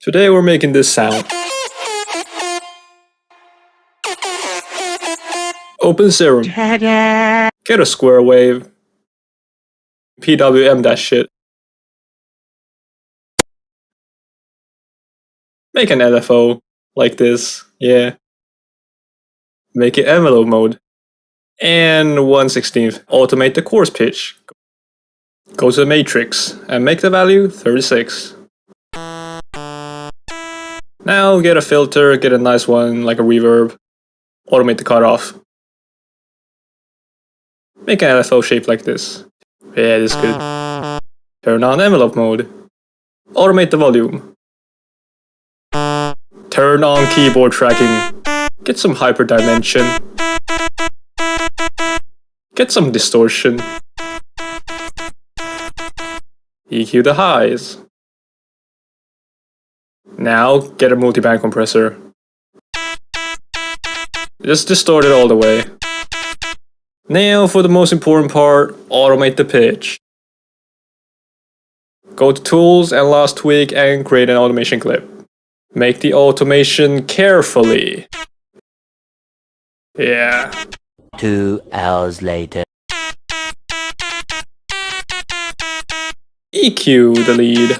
Today we're making this sound. Open Serum. Get a square wave. PWM that shit. Make an LFO like this, yeah. Make it envelope mode. And 1/16. Automate the coarse pitch. Go to the matrix and make the value 36. Now get a filter, get a nice one like a reverb. Automate the cutoff. Make an LFO shape like this. Yeah, this is good. Turn on envelope mode. Automate the volume. Turn on keyboard tracking. Get some hyperdimension. Get some distortion. EQ the highs. Now get a multiband compressor. Just distort it all the way. Now for the most important part, automate the pitch. Go to Tools and Last Tweak and create an automation clip. Make the automation carefully. Yeah. 2 hours later. EQ the lead.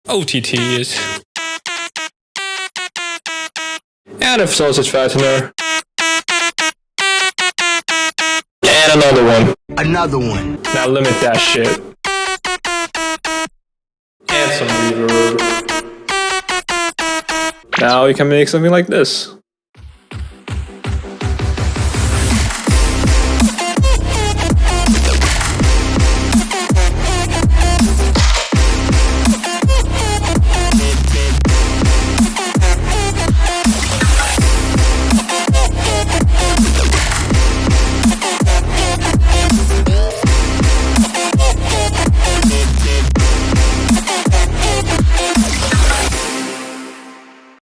OTTs. And a sausage fattener. And another one. Another one. Now limit that shit. And some reverb. Now you can make something like this.